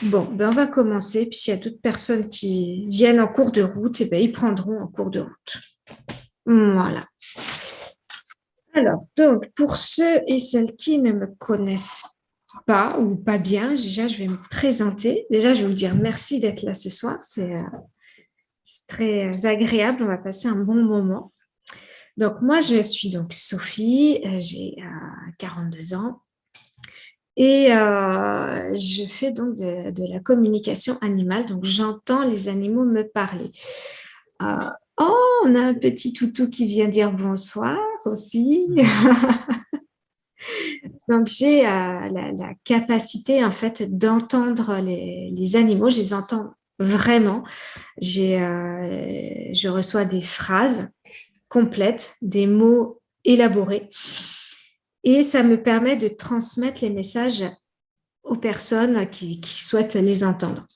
Bon, ben on va commencer. Puis s'il y a d'autres personnes qui viennent en cours de route, eh ben, ils prendront en cours de route. Voilà. Alors, donc, pour ceux et celles qui ne me connaissent pas ou pas bien, déjà, je vais me présenter. Déjà, je vais vous dire merci d'être là ce soir. C'est très agréable. On va passer un bon moment. Donc, moi, je suis donc Sophie. J'ai 42 ans. Et je fais donc de la communication animale, donc j'entends les animaux me parler. Euh, oh, on a un petit toutou qui vient dire bonsoir aussi. Donc j'ai la capacité en fait d'entendre les animaux, je les entends vraiment. Je reçois des phrases complètes, des mots élaborés, et ça me permet de transmettre les messages aux personnes qui souhaitent les entendre.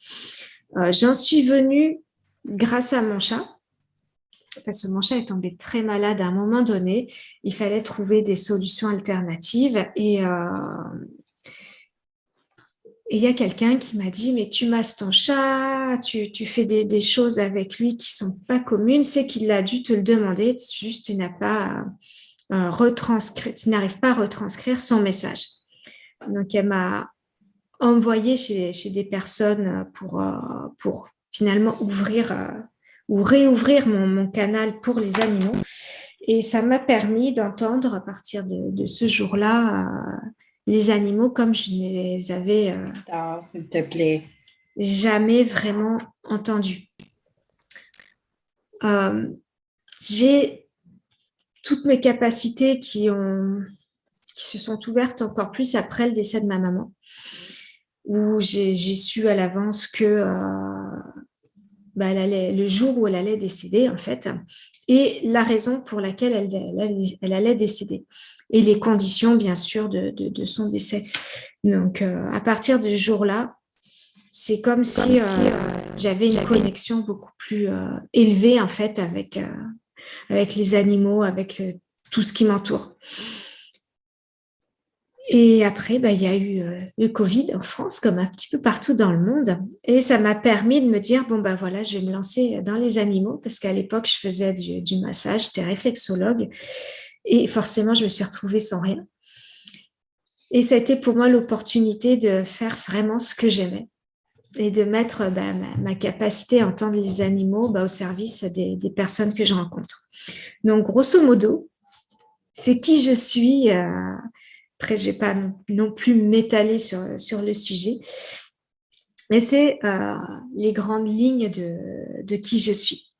J'en suis venue grâce à mon chat, parce que mon chat est tombé très malade à un moment donné. Il fallait trouver des solutions alternatives. Et il y a quelqu'un qui m'a dit, mais tu masses ton chat, tu fais des choses avec lui qui sont pas communes. C'est qu'il a dû te le demander, juste tu n'as pas retranscrit, tu n'arrives pas à retranscrire son message. Donc, elle m'a envoyé chez des personnes pour finalement ouvrir ou réouvrir mon canal pour les animaux. Et ça m'a permis d'entendre à partir de ce jour-là les animaux comme je ne les avais Ah, s'il te plaît. jamais vraiment entendus. Euh, j'ai toutes mes capacités qui se sont ouvertes encore plus après le décès de ma maman, où j'ai su à l'avance que le jour où elle allait décéder, en fait, et la raison pour laquelle elle allait décéder, et les conditions, bien sûr, de son décès. Donc, à partir de ce jour-là, c'est comme si j'avais une connexion beaucoup plus élevée, en fait, avec les animaux, avec tout ce qui m'entoure. Et après, il y a eu le Covid en France, comme un petit peu partout dans le monde. Et ça m'a permis de me dire, bon, voilà, je vais me lancer dans les animaux, parce qu'à l'époque, je faisais du massage, j'étais réflexologue. Et forcément, je me suis retrouvée sans rien. Et ça a été pour moi l'opportunité de faire vraiment ce que j'aimais et de mettre ma capacité à entendre les animaux au service des personnes que je rencontre. Donc, grosso modo, c'est qui je suis. Après, je ne vais pas non plus m'étaler sur le sujet, mais c'est les grandes lignes de qui je suis.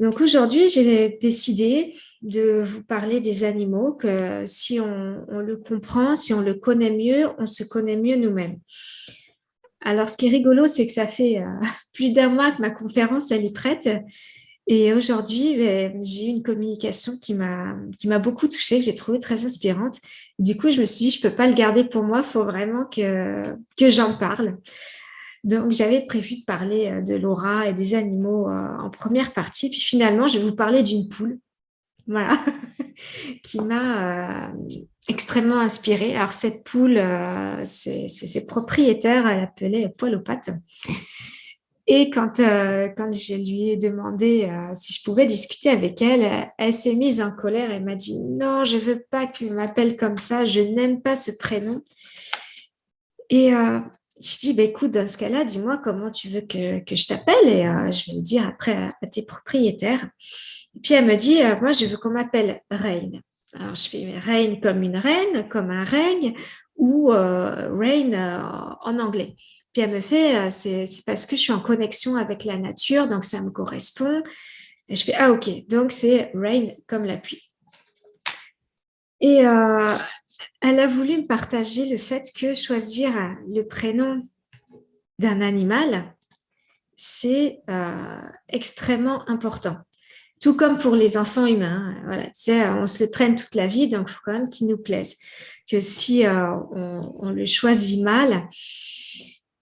Donc aujourd'hui, j'ai décidé de vous parler des animaux, que si on le comprend, si on le connaît mieux, on se connaît mieux nous-mêmes. Alors, ce qui est rigolo, c'est que ça fait plus d'un mois que ma conférence, elle est prête. Et aujourd'hui, j'ai eu une communication qui m'a beaucoup touchée, que j'ai trouvée très inspirante. Du coup, je me suis dit, je ne peux pas le garder pour moi, il faut vraiment que j'en parle. Donc, j'avais prévu de parler de l'aura et des animaux en première partie. Puis finalement, je vais vous parler d'une poule, voilà, qui m'a extrêmement inspirée. Alors, cette poule, ses propriétaires, elle l'appelait poil aux pattes. Et quand je lui ai demandé si je pouvais discuter avec elle, elle s'est mise en colère et m'a dit non, je veux pas que tu m'appelles comme ça, je n'aime pas ce prénom. Et je dis écoute, dans ce cas-là, dis-moi comment tu veux que je t'appelle et je vais le dire après à tes propriétaires. Et puis elle me dit moi, je veux qu'on m'appelle Reine. Alors je fais Reine comme une reine, comme un règne ou Reine en anglais. Puis elle me fait, c'est parce que je suis en connexion avec la nature, donc ça me correspond. Et je fais, ah ok, donc c'est rain comme la pluie. Et elle a voulu me partager le fait que choisir le prénom d'un animal, c'est extrêmement important. Tout comme pour les enfants humains. Voilà, tu sais, on se le traîne toute la vie, donc il faut quand même qu'il nous plaise. Que si on le choisit mal,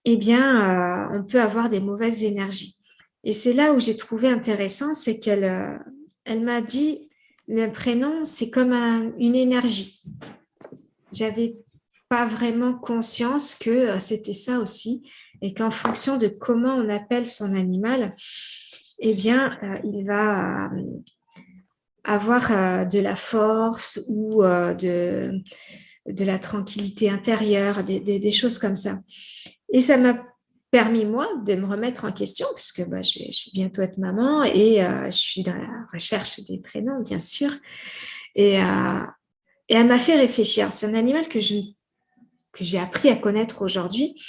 eh bien, on peut avoir des mauvaises énergies. Et c'est là où j'ai trouvé intéressant, c'est qu'elle elle m'a dit, le prénom, c'est comme une énergie. J'avais pas vraiment conscience que c'était ça aussi et qu'en fonction de comment on appelle son animal, eh bien, il va avoir de la force ou de la tranquillité intérieure, des choses comme ça. Et ça m'a permis, moi, de me remettre en question, puisque je suis bientôt être maman et je suis dans la recherche des prénoms, bien sûr. Et, euh, et elle m'a fait réfléchir. C'est un animal que j'ai appris à connaître aujourd'hui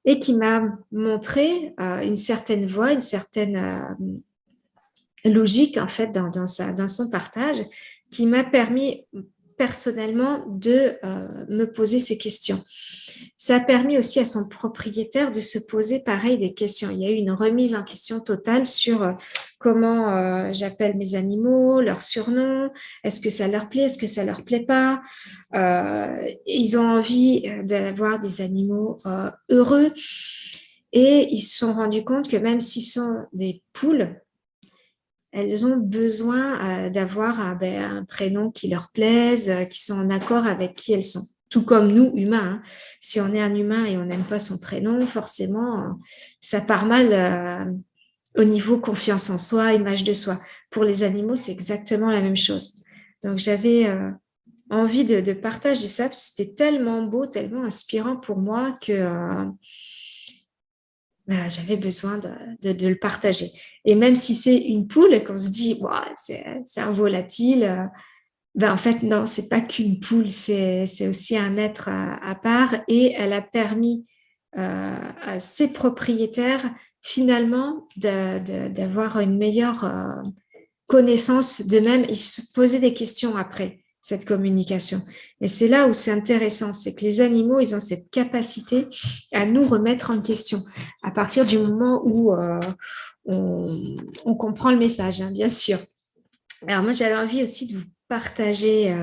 et qui m'a montré une certaine voie, une certaine logique, en fait, dans son partage, qui m'a permis personnellement de me poser ces questions. Ça a permis aussi à son propriétaire de se poser pareil des questions. Il y a eu une remise en question totale sur comment j'appelle mes animaux, leurs surnoms, est-ce que ça leur plaît, est-ce que ça leur plaît pas. Ils ont envie d'avoir des animaux heureux et ils se sont rendus compte que même s'ils sont des poules, elles ont besoin d'avoir un prénom qui leur plaise, qui sont en accord avec qui elles sont. Tout comme nous, humains. Hein. Si on est un humain et on n'aime pas son prénom, forcément, ça part mal au niveau confiance en soi, image de soi. Pour les animaux, c'est exactement la même chose. Donc, j'avais envie de partager ça, parce que c'était tellement beau, tellement inspirant pour moi que j'avais besoin de le partager. Et même si c'est une poule et qu'on se dit, wow, c'est un volatile, en fait, non, c'est pas qu'une poule, c'est aussi un être à part et elle a permis à ses propriétaires finalement d'avoir une meilleure connaissance d'eux-mêmes. Ils se posaient des questions après cette communication. Et c'est là où c'est intéressant, c'est que les animaux, ils ont cette capacité à nous remettre en question à partir du moment où on comprend le message, hein, bien sûr. Alors moi, j'avais envie aussi de vous partager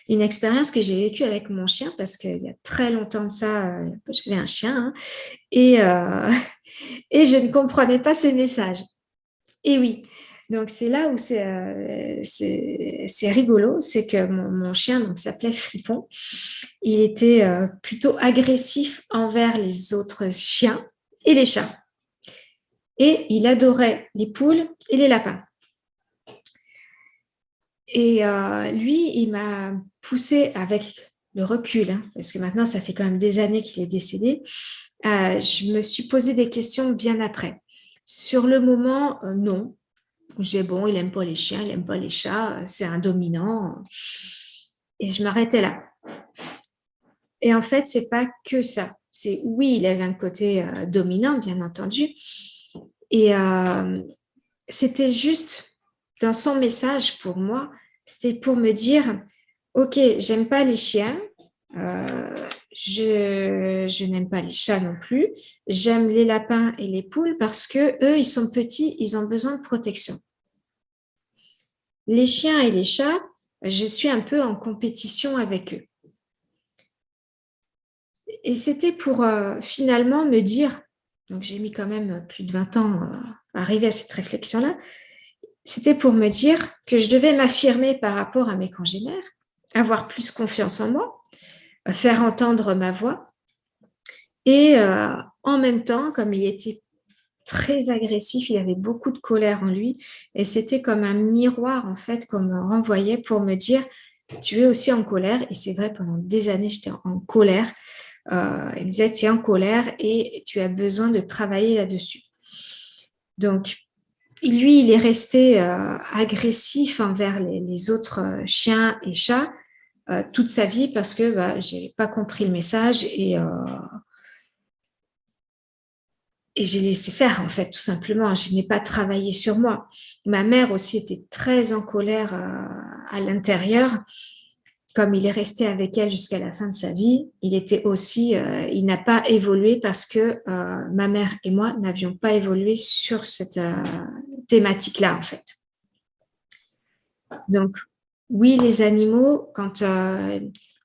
une expérience que j'ai vécue avec mon chien parce qu'il y a très longtemps de ça, j'avais un chien hein, et, et je ne comprenais pas ces messages. Et oui, donc c'est là où c'est rigolo, c'est que mon chien donc, s'appelait Fripon. Il était plutôt agressif envers les autres chiens et les chats. Et il adorait les poules et les lapins. Et lui, il m'a poussé avec le recul, hein, parce que maintenant, ça fait quand même des années qu'il est décédé. Je me suis posé des questions bien après. Sur le moment, non. J'ai bon, il n'aime pas les chiens, il n'aime pas les chats, c'est un dominant. Et je m'arrêtais là. Et en fait, c'est pas que ça. C'est oui, il avait un côté dominant, bien entendu. Et c'était juste dans son message pour moi, c'était pour me dire, ok, j'aime pas les chiens, je n'aime pas les chats non plus, j'aime les lapins et les poules parce que eux, ils sont petits, ils ont besoin de protection. Les chiens et les chats, je suis un peu en compétition avec eux. Et c'était pour finalement me dire, donc j'ai mis quand même plus de 20 ans à arriver à cette réflexion-là, c'était pour me dire que je devais m'affirmer par rapport à mes congénères, avoir plus confiance en moi, faire entendre ma voix. Et en même temps, comme il était très agressif, il avait beaucoup de colère en lui. Et c'était comme un miroir, en fait, qu'on me renvoyait pour me dire, tu es aussi en colère. Et c'est vrai, pendant des années, j'étais en colère. Il me disait, tu es en colère et tu as besoin de travailler là-dessus. Donc, lui, il est resté agressif envers les autres chiens et chats toute sa vie parce que je n'ai pas compris le message et j'ai laissé faire, en fait, tout simplement. Je n'ai pas travaillé sur moi. Ma mère aussi était très en colère à l'intérieur. Comme il est resté avec elle jusqu'à la fin de sa vie, il n'a pas évolué parce que ma mère et moi n'avions pas évolué sur cette thématique-là, en fait. Donc, oui, les animaux, quand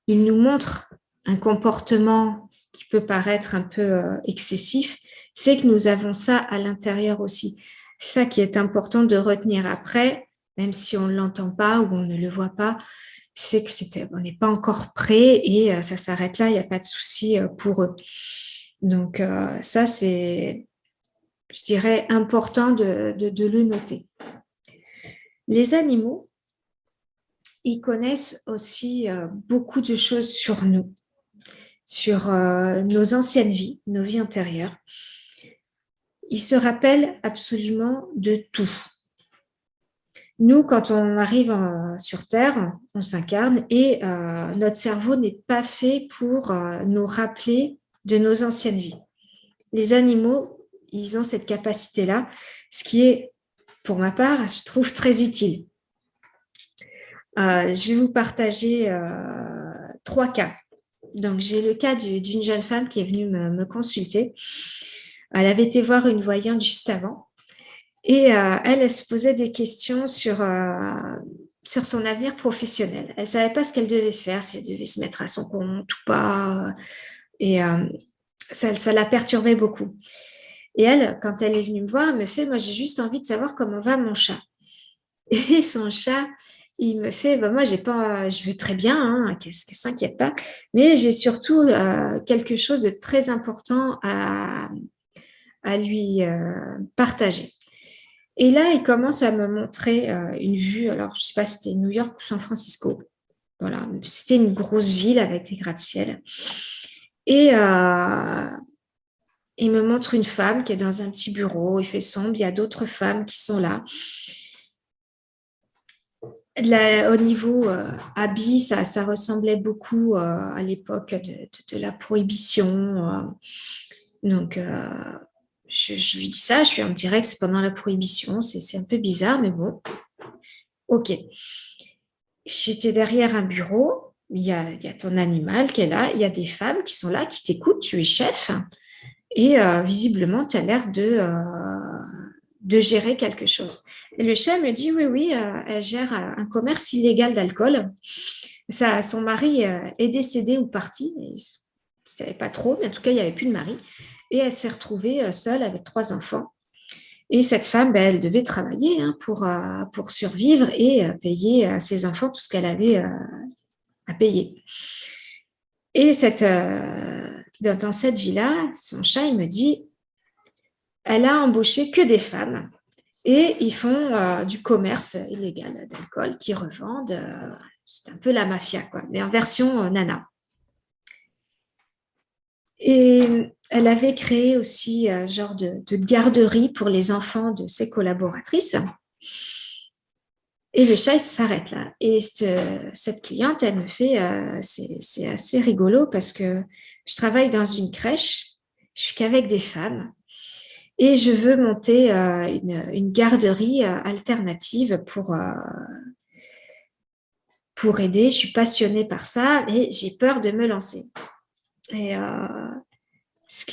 ils nous montrent un comportement qui peut paraître un peu excessif, c'est que nous avons ça à l'intérieur aussi. C'est ça qui est important de retenir. Après, même si on ne l'entend pas ou on ne le voit pas, c'est que on n'est pas encore prêt et ça s'arrête là, il n'y a pas de souci pour eux. Donc ça, c'est, je dirais, important de le noter. Les animaux, ils connaissent aussi beaucoup de choses sur nous, sur nos anciennes vies, nos vies antérieures. Ils se rappellent absolument de tout. Nous, quand on arrive sur Terre, on s'incarne et notre cerveau n'est pas fait pour nous rappeler de nos anciennes vies. Les animaux, ils ont cette capacité-là, ce qui est, pour ma part, je trouve très utile. Je vais vous partager 3 cas. Donc, j'ai le cas d'une jeune femme qui est venue me consulter. Elle avait été voir une voyante juste avant. Et elle se posait des questions sur son avenir professionnel. Elle ne savait pas ce qu'elle devait faire, si elle devait se mettre à son compte ou pas. Et ça la perturbait beaucoup. Et elle, quand elle est venue me voir, elle me fait, moi, j'ai juste envie de savoir comment va mon chat. Et son chat, il me fait, bah, moi, je vais très bien, hein, qu'est-ce que s'inquiète pas, mais j'ai surtout quelque chose de très important à lui partager. Et là, il commence à me montrer une vue. Alors, je ne sais pas si c'était New York ou San Francisco. Voilà, c'était une grosse ville avec des gratte-ciel. Et il me montre une femme qui est dans un petit bureau. Il fait sombre. Il y a d'autres femmes qui sont là. Là, au niveau habit, ça ressemblait beaucoup à l'époque de la prohibition. Donc, je lui dis ça. Je lui en dirais que c'est pendant la prohibition. C'est un peu bizarre, mais bon. OK. J'étais derrière un bureau, il y a ton animal qui est là, il y a des femmes qui sont là, qui t'écoutent, tu es chef, et visiblement, tu as l'air de gérer quelque chose. Et le chef me dit, oui, oui, elle gère un commerce illégal d'alcool. Son mari est décédé ou parti, je ne savais pas trop, mais en tout cas, il n'y avait plus de mari. Et elle s'est retrouvée seule avec 3 enfants. Et cette femme, ben, elle devait travailler pour survivre et payer à ses enfants tout ce qu'elle avait à payer. Et dans cette vie-là, son chat, il me dit, elle a embauché que des femmes et ils font du commerce illégal d'alcool qu'ils revendent. C'est un peu la mafia, quoi, mais en version nana. Et elle avait créé aussi un genre de garderie pour les enfants de ses collaboratrices. Et le chat, il s'arrête là. Et cette cliente, elle me fait, c'est assez rigolo parce que je travaille dans une crèche, je suis qu'avec des femmes et je veux monter une garderie alternative pour aider. Je suis passionnée par ça et j'ai peur de me lancer. Et ce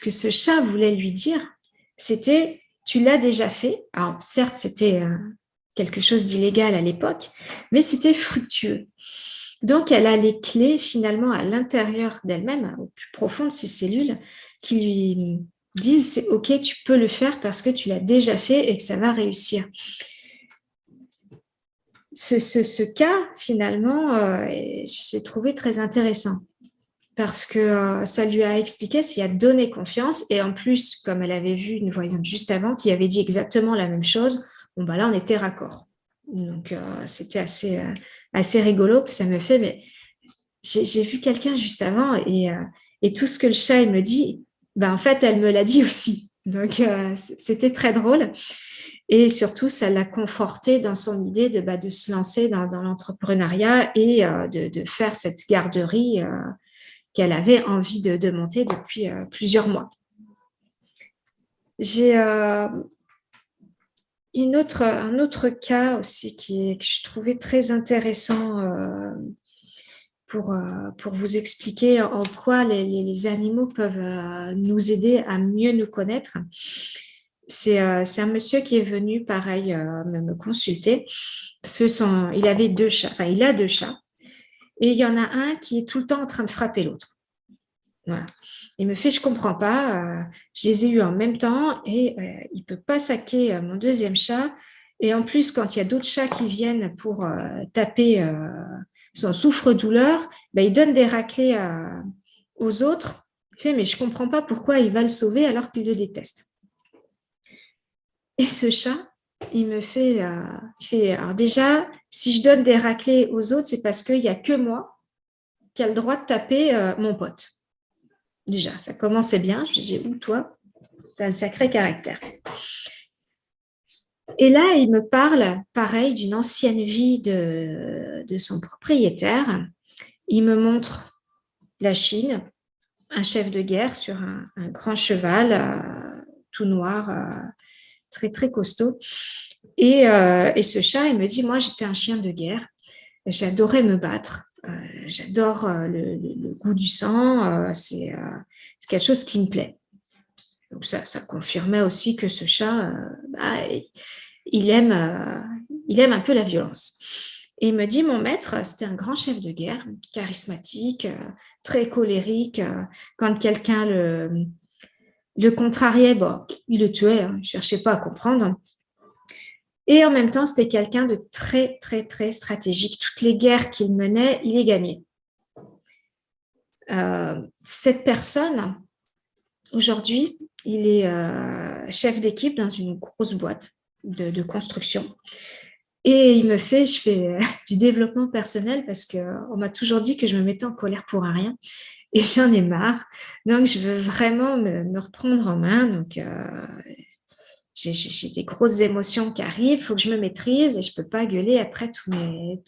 que ce chat voulait lui dire, c'était, tu l'as déjà fait. Alors, certes, c'était quelque chose d'illégal à l'époque, mais c'était fructueux. Donc, elle a les clés finalement à l'intérieur d'elle-même, au plus profond de ses cellules, qui lui disent, c'est OK, tu peux le faire parce que tu l'as déjà fait et que ça va réussir. Ce cas, finalement, j'ai trouvé très intéressant parce que ça lui a expliqué, ça lui a donné confiance. Et en plus, comme elle avait vu une voyante juste avant qui avait dit exactement la même chose, bon, bah là, on était raccord. Donc, c'était assez rigolo. Puis ça me fait, mais j'ai vu quelqu'un juste avant et tout ce que le chat il me dit, bah, en fait, elle me l'a dit aussi. Donc, c'était très drôle. Et surtout, ça l'a conforté dans son idée de se lancer dans l'entrepreneuriat et de faire cette garderie qu'elle avait envie de monter depuis plusieurs mois. J'ai un autre cas aussi que je trouvais très intéressant pour vous expliquer en quoi les animaux peuvent nous aider à mieux nous connaître. C'est un monsieur qui est venu, pareil, me consulter parce il avait 2 chats, enfin, il a 2 chats et il y en a un qui est tout le temps en train de frapper l'autre. Voilà. Il me fait, je comprends pas, je les ai eus en même temps et il peut pas saquer mon 2e chat Et en plus, quand il y a d'autres chats qui viennent pour taper son souffre-douleur, ben, il donne des raclées aux autres. Il fait, mais je ne comprends pas pourquoi il va le sauver alors qu'il le déteste. Et ce chat, il me fait, alors déjà, si je donne des raclées aux autres, c'est parce qu'il n'y a que moi qui a le droit de taper mon pote. Déjà, ça commençait bien. Je disais, où toi, tu as un sacré caractère. Et là, il me parle, pareil, d'une ancienne vie de son propriétaire. Il me montre la Chine, un chef de guerre sur un grand cheval, tout noir, très, très costaud. Et ce chat, il me dit, moi, j'étais un chien de guerre. J'adorais me battre. J'adore le goût du sang. C'est quelque chose qui me plaît. Donc ça confirmait aussi que ce chat, il aime un peu la violence. Et il me dit, mon maître, c'était un grand chef de guerre, charismatique, très colérique. Quand quelqu'un le contrariait, bon, il le tuait, hein, il ne cherchait pas à comprendre. Et en même temps, c'était quelqu'un de très, très, très stratégique. Toutes les guerres qu'il menait, il les gagnait. Cette personne, aujourd'hui, il est chef d'équipe dans une grosse boîte de construction. Et je fais du développement personnel parce qu'on m'a toujours dit que je me mettais en colère pour un rien. Et j'en ai marre. Donc, je veux vraiment me reprendre en main. Donc, j'ai des grosses émotions qui arrivent. Il faut que je me maîtrise et je ne peux pas gueuler après tous les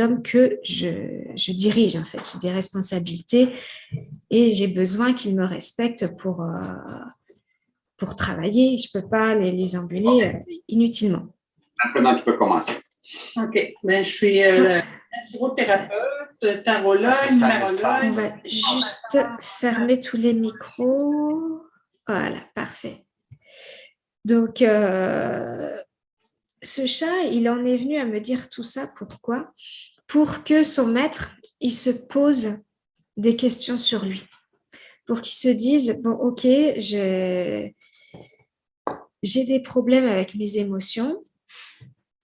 hommes que je dirige, en fait. J'ai des responsabilités et j'ai besoin qu'ils me respectent pour travailler. Je ne peux pas les engueuler inutilement. Maintenant, tu peux commencer. OK. Ben, je suis naturothérapeute, tarologue, numérologue. On va juste fermer tous les micros. Voilà, parfait. Donc, ce chat, il en est venu à me dire tout ça. Pourquoi? Pour que son maître, il se pose des questions sur lui. Pour qu'il se dise, bon, OK, j'ai des problèmes avec mes émotions.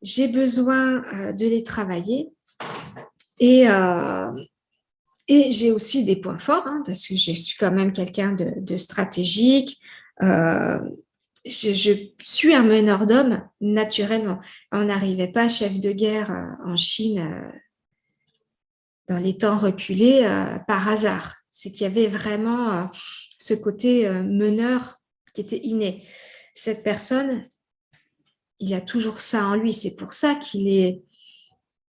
J'ai besoin de les travailler et j'ai aussi des points forts hein, parce que je suis quand même quelqu'un de stratégique. Je suis un meneur d'hommes naturellement. On n'arrivait pas chef de guerre en Chine dans les temps reculés par hasard. C'est qu'il y avait vraiment ce côté meneur qui était inné. Cette personne, il a toujours ça en lui. C'est pour ça qu'il est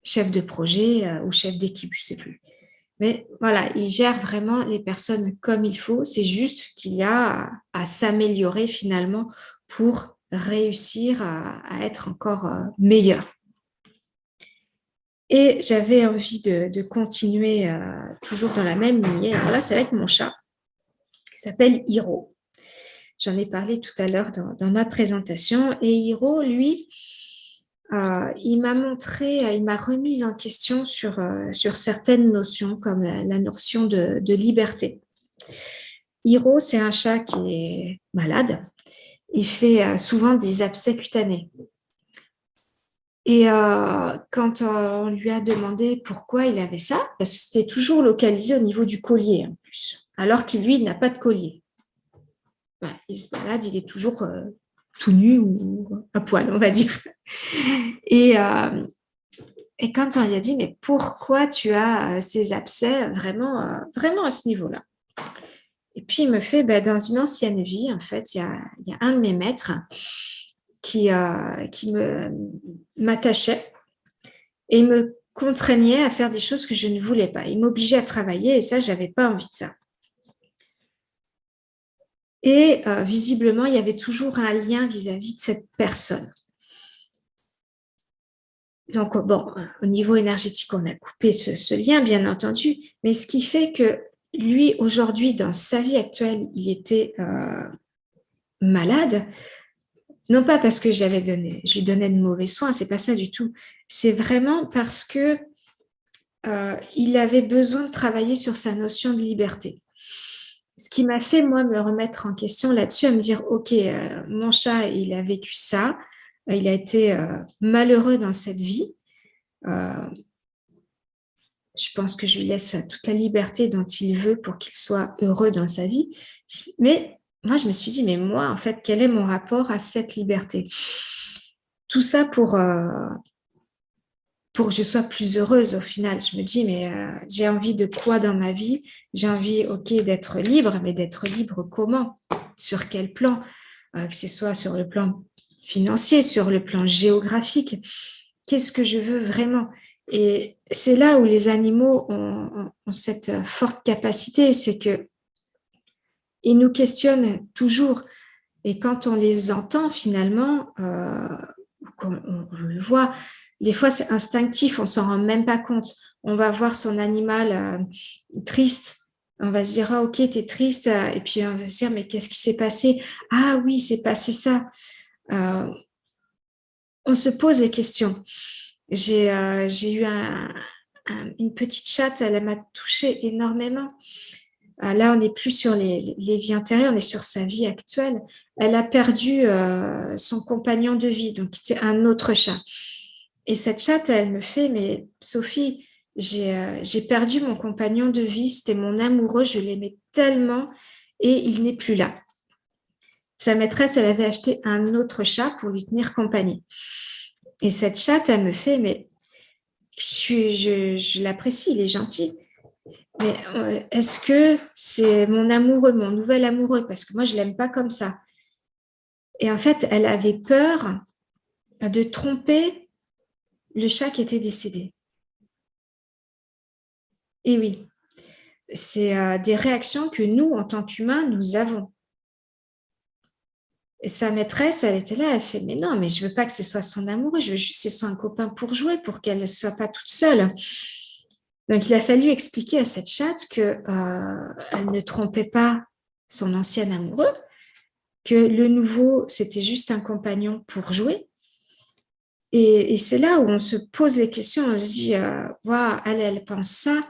chef de projet ou chef d'équipe, je ne sais plus. Mais voilà, il gère vraiment les personnes comme il faut. C'est juste qu'il y a à s'améliorer finalement pour réussir à être encore meilleur. Et j'avais envie de continuer toujours dans la même lignée. Alors là, c'est avec mon chat qui s'appelle Hiro. J'en ai parlé tout à l'heure dans ma présentation. Et Hiro, lui, il m'a remise en question sur certaines notions, comme la notion de liberté. Hiro, c'est un chat qui est malade. Il fait souvent des abcès cutanés. Et quand on lui a demandé pourquoi il avait ça, parce que c'était toujours localisé au niveau du collier en plus, alors qu'il, lui, il n'a pas de collier. Ben, il se balade, il est toujours tout nu ou à poil, on va dire. Et quand on lui a dit, mais pourquoi tu as ces abcès vraiment à ce niveau-là? Et puis, il me fait, dans une ancienne vie, en fait, il y a un de mes maîtres qui m'attachait et il me contraignait à faire des choses que je ne voulais pas. Il m'obligeait à travailler et ça, je n'avais pas envie de ça. Et visiblement, il y avait toujours un lien vis-à-vis de cette personne. Donc, bon, au niveau énergétique, on a coupé ce lien, bien entendu, mais ce qui fait que lui, aujourd'hui, dans sa vie actuelle, il était malade, non pas parce que je lui donnais de mauvais soins, c'est pas ça du tout. C'est vraiment parce que il avait besoin de travailler sur sa notion de liberté. Ce qui m'a fait, moi, me remettre en question là-dessus, à me dire, OK, mon chat, il a vécu ça, il a été malheureux dans cette vie. Je pense que je lui laisse toute la liberté dont il veut pour qu'il soit heureux dans sa vie. Mais moi, je me suis dit, mais moi, en fait, quel est mon rapport à cette liberté? Tout ça pour que je sois plus heureuse au final. Je me dis, mais j'ai envie de quoi dans ma vie? J'ai envie, ok, d'être libre, mais d'être libre comment? Sur quel plan? Que ce soit sur le plan financier, sur le plan géographique. Qu'est-ce que je veux vraiment? Et c'est là où les animaux ont cette forte capacité, c'est que ils nous questionnent toujours. Et quand on les entend finalement, on le voit, des fois c'est instinctif, on s'en rend même pas compte. On va voir son animal triste, on va se dire ah ok t'es triste, et puis on va se dire mais qu'est-ce qui s'est passé? Ah oui c'est passé ça. On se pose les questions. J'ai eu une petite chatte, elle m'a touchée énormément. Là, on n'est plus sur les vies antérieures, on est sur sa vie actuelle. Elle a perdu son compagnon de vie, donc c'était un autre chat. Et cette chatte, elle me fait, mais Sophie, j'ai perdu mon compagnon de vie, c'était mon amoureux, je l'aimais tellement et il n'est plus là. Sa maîtresse, elle avait acheté un autre chat pour lui tenir compagnie. Et cette chatte, elle me fait, mais je l'apprécie, il est gentil. Mais est-ce que c'est mon amoureux, mon nouvel amoureux? Parce que moi, je ne l'aime pas comme ça. Et en fait, elle avait peur de tromper le chat qui était décédé. Et oui, c'est des réactions que nous, en tant qu'humains, nous avons. Et sa maîtresse, elle était là, elle fait, mais non, mais je ne veux pas que ce soit son amoureux, je veux juste que ce soit un copain pour jouer, pour qu'elle ne soit pas toute seule. Donc, il a fallu expliquer à cette chatte qu'elle ne trompait pas son ancien amoureux, que le nouveau, c'était juste un compagnon pour jouer. Et c'est là où on se pose les questions, on se dit, wow, elle pense ça,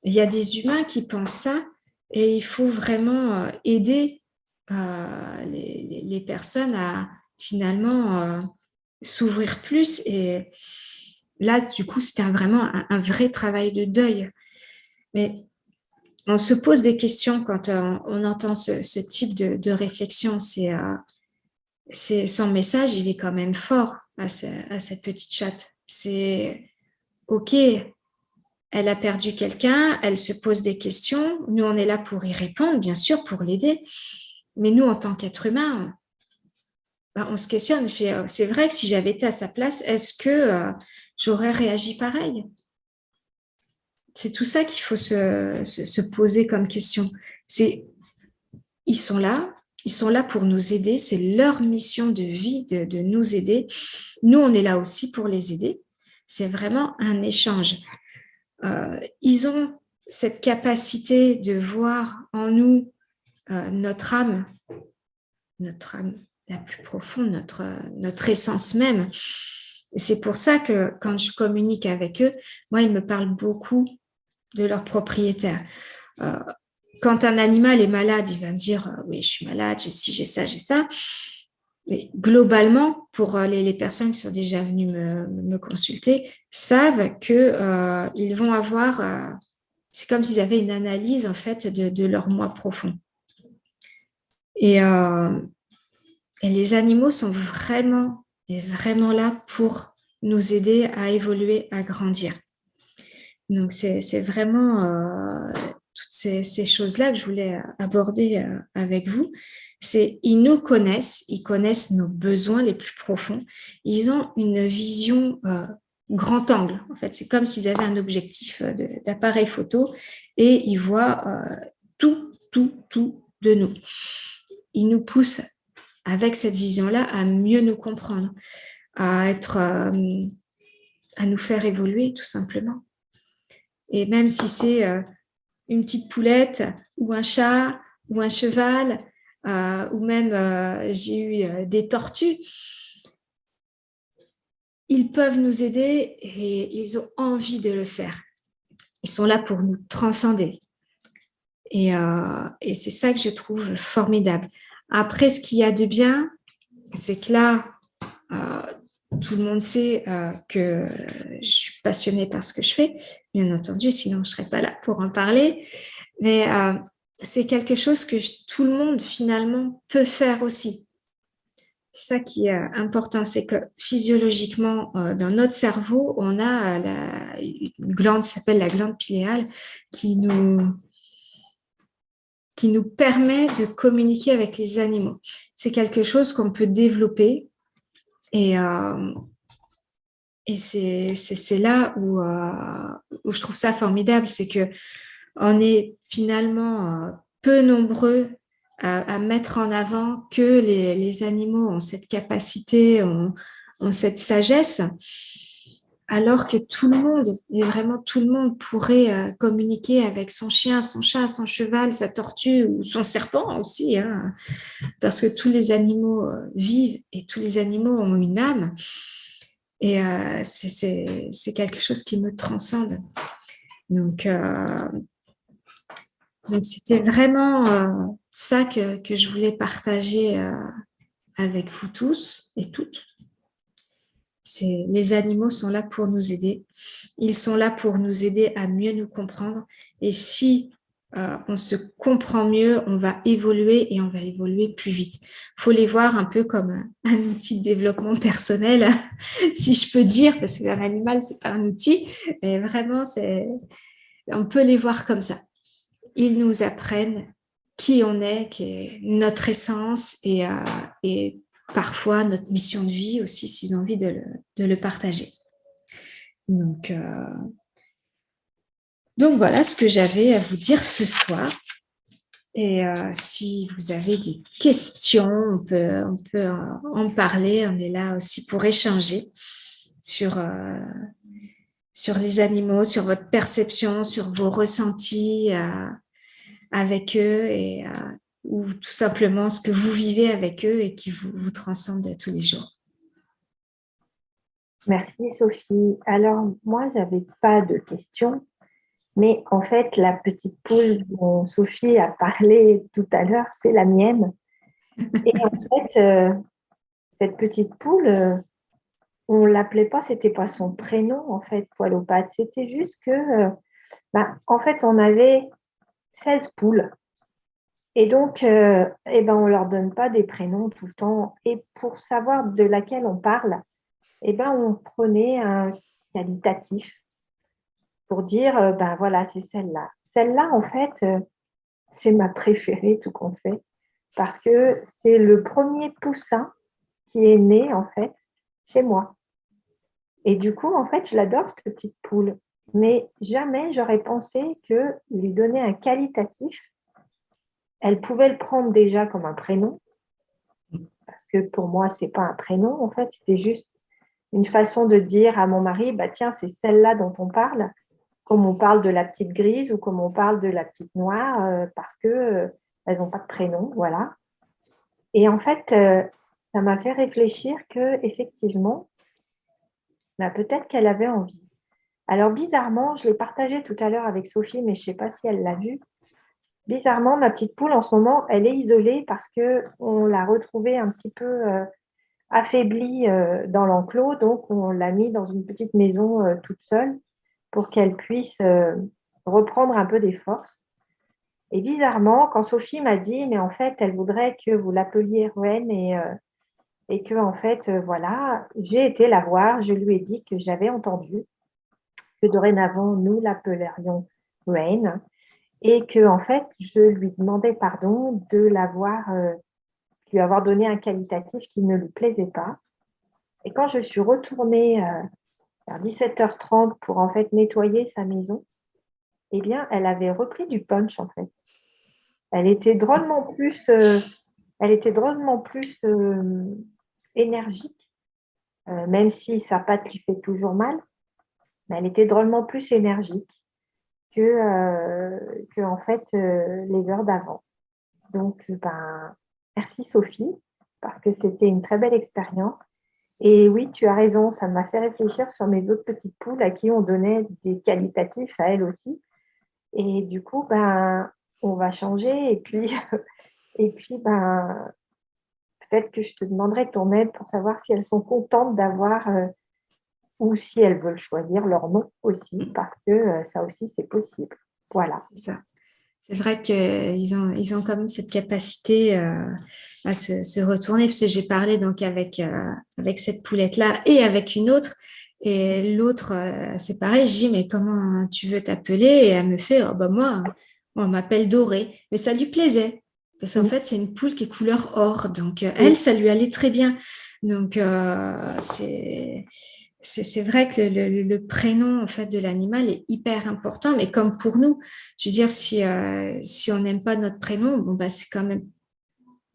il y a des humains qui pensent ça, et il faut vraiment aider les personnes à finalement s'ouvrir plus. Et là, du coup, c'était vraiment un vrai travail de deuil. Mais on se pose des questions quand on entend ce type de réflexion. Son message, il est quand même fort à cette petite chatte. C'est OK, elle a perdu quelqu'un, elle se pose des questions. Nous, on est là pour y répondre, bien sûr, pour l'aider. Mais nous, en tant qu'être humain, on se questionne. C'est vrai que si j'avais été à sa place, est-ce que j'aurais réagi pareil? C'est tout ça qu'il faut se poser comme question. Ils sont là pour nous aider. C'est leur mission de vie de nous aider. Nous, on est là aussi pour les aider. C'est vraiment un échange. Ils ont cette capacité de voir en nous notre âme la plus profonde, notre essence même. Et c'est pour ça que quand je communique avec eux, moi, ils me parlent beaucoup de leur propriétaire. Quand un animal est malade, il va me dire oui, je suis malade, j'ai ci, j'ai ça, j'ai ça. Mais globalement, pour les personnes qui sont déjà venues me consulter, savent qu'ils vont avoir, c'est comme s'ils avaient une analyse en fait de leur moi profond. Et les animaux sont vraiment là pour nous aider à évoluer, à grandir. Donc, c'est vraiment toutes ces choses-là que je voulais aborder avec vous. Ils nous connaissent, ils connaissent nos besoins les plus profonds. Ils ont une vision grand angle. En fait, c'est comme s'ils avaient un objectif d'appareil photo et ils voient tout de nous. Ils nous poussent avec cette vision-là à mieux nous comprendre, à nous faire évoluer tout simplement. Et même si c'est une petite poulette ou un chat ou un cheval, ou même j'ai eu des tortues, ils peuvent nous aider et ils ont envie de le faire. Ils sont là pour nous transcender. Et c'est ça que je trouve formidable. Après, ce qu'il y a de bien, c'est que là, tout le monde sait que je suis passionnée par ce que je fais, bien entendu, sinon je ne serais pas là pour en parler. Mais c'est quelque chose que tout le monde finalement peut faire aussi. C'est ça qui est important, c'est que physiologiquement, dans notre cerveau, on a une glande qui s'appelle la glande pinéale qui nous permet de communiquer avec les animaux. C'est quelque chose qu'on peut développer et c'est là où je trouve ça formidable, c'est que on est finalement peu nombreux à mettre en avant que les animaux ont cette capacité, ont cette sagesse, alors que tout le monde, et vraiment tout le monde pourrait communiquer avec son chien, son chat, son cheval, sa tortue ou son serpent aussi, hein, parce que tous les animaux vivent et tous les animaux ont une âme. Et c'est quelque chose qui me transcende. Donc c'était vraiment ça que je voulais partager avec vous tous et toutes. Les animaux sont là pour nous aider. Ils sont là pour nous aider à mieux nous comprendre. Et si on se comprend mieux, on va évoluer et on va évoluer plus vite. Il faut les voir un peu comme un outil de développement personnel, si je peux dire, parce qu'un animal, c'est pas un outil, mais vraiment, on peut les voir comme ça. Ils nous apprennent qui on est, qui est notre essence et parfois notre mission de vie aussi, s'ils ont envie de le partager. Donc voilà ce que j'avais à vous dire ce soir. Et si vous avez des questions, on peut en parler. On est là aussi pour échanger sur les animaux, sur votre perception, sur vos ressentis avec eux ou tout simplement ce que vous vivez avec eux et qui vous transcende tous les jours. Merci Sophie. Alors moi, j'avais pas de questions, mais en fait, la petite poule dont Sophie a parlé tout à l'heure, c'est la mienne. Et en fait, cette petite poule, on l'appelait pas, c'était pas son prénom en fait, poil aux pattes. C'était juste que, en fait, on avait 16 poules. Et donc, on leur donne pas des prénoms tout le temps. Et pour savoir de laquelle on parle, on prenait un qualitatif pour dire, voilà, c'est celle-là. Celle-là, en fait, c'est ma préférée, tout compte fait, parce que c'est le premier poussin qui est né, en fait, chez moi. Et du coup, en fait, je l'adore, cette petite poule. Mais jamais j'aurais pensé que lui donner un qualitatif, elle pouvait le prendre déjà comme un prénom, parce que pour moi, ce n'est pas un prénom, en fait, c'était juste une façon de dire à mon mari, tiens, c'est celle-là dont on parle, comme on parle de la petite grise ou comme on parle de la petite noire, parce qu'elles n'ont pas de prénom, voilà. Et en fait, ça m'a fait réfléchir qu'effectivement, peut-être qu'elle avait envie. Alors bizarrement, je l'ai partagé tout à l'heure avec Sophie, mais je ne sais pas si elle l'a vu. Bizarrement, ma petite poule, en ce moment, elle est isolée parce qu'on l'a retrouvée un petit peu affaiblie dans l'enclos. Donc, on l'a mis dans une petite maison toute seule pour qu'elle puisse reprendre un peu des forces. Et bizarrement, quand Sophie m'a dit, mais en fait, elle voudrait que vous l'appeliez Rouen et que, en fait, voilà, j'ai été la voir, je lui ai dit que j'avais entendu que dorénavant, nous l'appellerions Rouen et que, en fait, je lui demandais pardon de lui avoir donné un qualitatif qui ne lui plaisait pas. Et quand je suis retournée vers 17h30 pour en fait nettoyer sa maison, eh bien, elle avait repris du punch en fait. Elle était drôlement plus, énergique, même si sa patte lui fait toujours mal, mais elle était drôlement plus énergique que en fait les heures d'avant. Donc, merci Sophie, parce que c'était une très belle expérience. Et oui, tu as raison, ça m'a fait réfléchir sur mes autres petites poules à qui on donnait des qualitatifs à elles aussi. Et du coup, on va changer et puis peut-être que je te demanderai ton aide pour savoir si elles sont contentes d'avoir ou si elles veulent choisir leur nom aussi, parce que ça aussi, c'est possible. Voilà. C'est ça. C'est vrai qu'ils ont quand même cette capacité à se retourner, parce que j'ai parlé donc avec cette poulette-là et avec une autre. Et l'autre, c'est pareil, je dis, mais comment tu veux t'appeler? Et elle me fait, oh, bah moi, on m'appelle Dorée. Mais ça lui plaisait, parce qu'en fait, c'est une poule qui est couleur or. Donc, elle, ça lui allait très bien. Donc, c'est vrai que le prénom en fait de l'animal est hyper important, mais comme pour nous, je veux dire, si on n'aime pas notre prénom, bon bah c'est quand même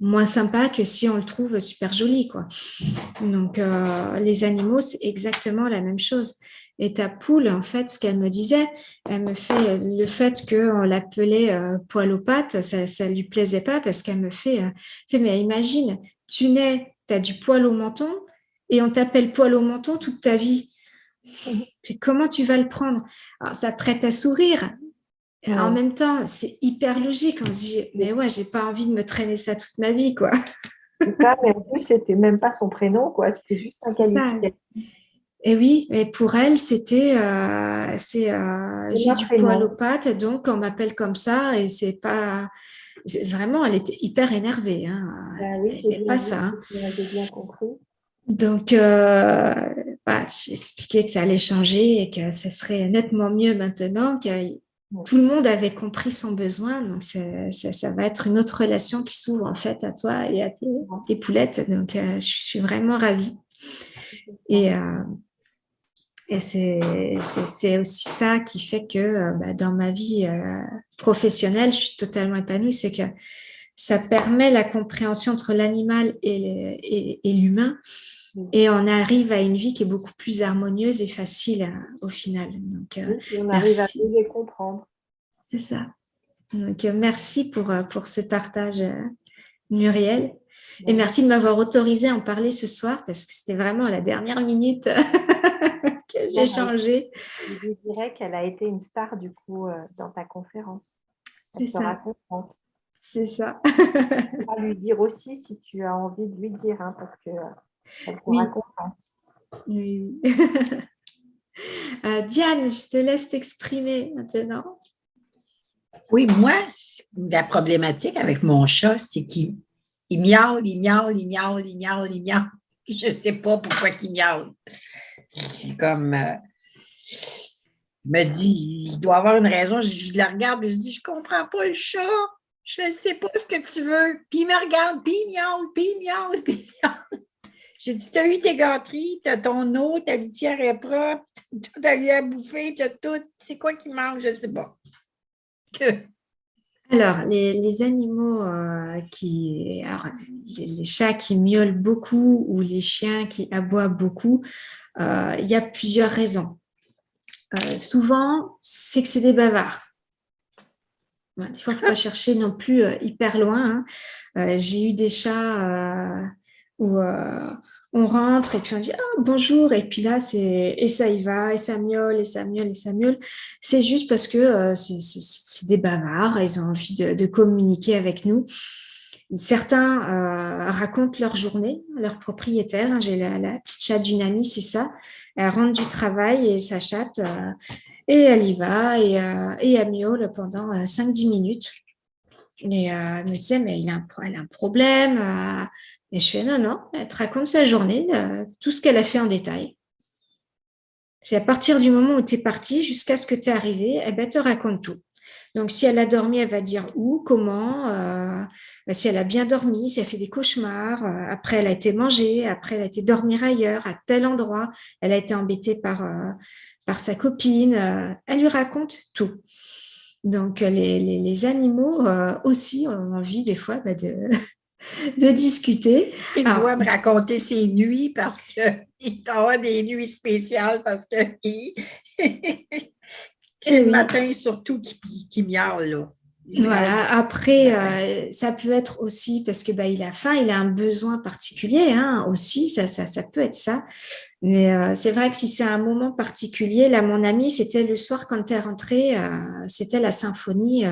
moins sympa que si on le trouve super joli, quoi. Donc les animaux, c'est exactement la même chose. Et ta poule, en fait, ce qu'elle me disait, elle me fait le fait qu'on l'appelait poil aux pattes, ça lui plaisait pas parce qu'elle me fait mais imagine, tu nais, tu as du poil au menton et on t'appelle poil au menton toute ta vie. Puis comment tu vas le prendre? Alors, ça prête à sourire. En même temps, c'est hyper logique. On se dit, mais ouais, j'ai pas envie de me traîner ça toute ma vie, quoi. C'est ça, mais en plus, c'était même pas son prénom, quoi. C'était juste un C'est ça. qualificatif. Et oui, mais pour elle, c'était, j'ai du poil aux Prénom. pattes, donc on m'appelle comme ça, et c'est pas, vraiment, elle était hyper énervée, hein. Ben oui, Elle j'ai n'aimait bien pas vu, ça, hein. j'ai bien compris. Donc, bah, j'ai expliqué que ça allait changer et que ce serait nettement mieux maintenant, que tout le monde avait compris son besoin. Donc, ça va être une autre relation qui s'ouvre en fait à toi et à tes poulettes. Donc, je suis vraiment ravie. Et, c'est aussi ça qui fait que bah, dans ma vie professionnelle, je suis totalement épanouie. C'est que ça permet la compréhension entre l'animal et l'humain. Et on arrive à une vie qui est beaucoup plus harmonieuse et facile au final. Donc, Oui, et on arrive à merci. mieux les comprendre. C'est ça. Donc, merci pour ce partage, Muriel. Et merci de m'avoir autorisé à en parler ce soir parce que c'était vraiment à la dernière minute que j'ai changé. Je dirais qu'elle a été une star du coup dans ta conférence. C'est ça. Contente. C'est ça. À lui dire aussi si tu as envie de lui dire, hein, parce que elle sera contente. Oui. Diane, je te laisse t'exprimer maintenant. Oui, moi, la problématique avec mon chat, c'est qu'il miaule, il miaule, il miaule, il miaule, il miaule. Je ne sais pas pourquoi il miaule. C'est comme, je me dis, il doit avoir une raison. Je le regarde et je dis, je ne comprends pas le chat. Je ne sais pas ce que tu veux. Puis il me regarde, puis il miaule, puis il miaule, puis il miaule. J'ai dit, tu as eu tes gâteries, tu as ton eau, ta litière est propre, tu as eu à bouffer, tu as tout. C'est quoi qui mange? Je ne sais pas. Alors, les animaux les chats qui miaulent beaucoup ou les chiens qui aboient beaucoup, il y a plusieurs raisons. Souvent, c'est que c'est des bavards. Des fois, il ne faut pas chercher non plus hyper loin, hein. J'ai eu des chats où on rentre et puis on dit bonjour, et puis là, et ça y va, et ça miaule, et ça miaule, et ça miaule. C'est juste parce que c'est des bavards, ils ont envie de communiquer avec nous. Certains racontent leur journée, leur propriétaire. J'ai la petite chatte d'une amie, c'est ça. Elle rentre du travail et sa chatte, et elle y va, et elle miaule pendant 5-10 minutes. Et elle me disait, mais elle a un problème. Et je fais, non, elle te raconte sa journée, tout ce qu'elle a fait en détail. C'est à partir du moment où tu es parti jusqu'à ce que tu es arrivé, elle te raconte tout. Donc, si elle a dormi, elle va dire où, comment, si elle a bien dormi, si elle fait des cauchemars, après elle a été mangée, après elle a été dormir ailleurs, à tel endroit, elle a été embêtée par sa copine, elle lui raconte tout. Donc, les animaux aussi ont envie des fois de discuter. Il doit me raconter ses nuits parce qu'il doit des nuits spéciales parce que c'est le matin surtout qui miaule, là. Voilà. Après, ça peut être aussi parce que il a faim, il a un besoin particulier, hein, aussi, ça peut être ça. Mais c'est vrai que si c'est un moment particulier, là, mon ami, c'était le soir quand tu es rentrée, c'était la symphonie,